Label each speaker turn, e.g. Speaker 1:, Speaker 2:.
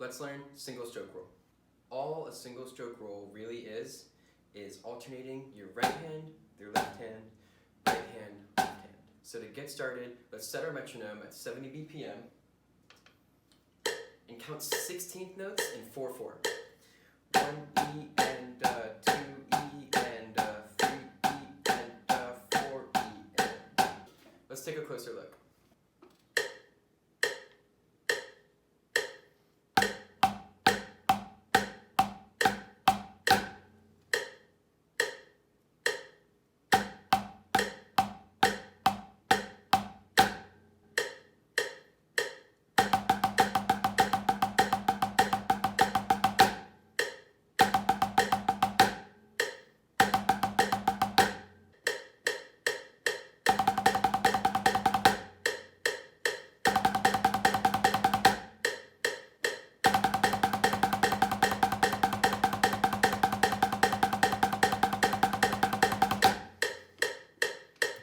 Speaker 1: Let's learn single stroke roll. All a single stroke roll really is alternating your right hand, your left hand, right hand, left hand. So to get started, let's set our metronome at 70 BPM and count 16th notes in 4/4. 1 E and 2 E and 3 E and 4 E and. Let's take a closer look.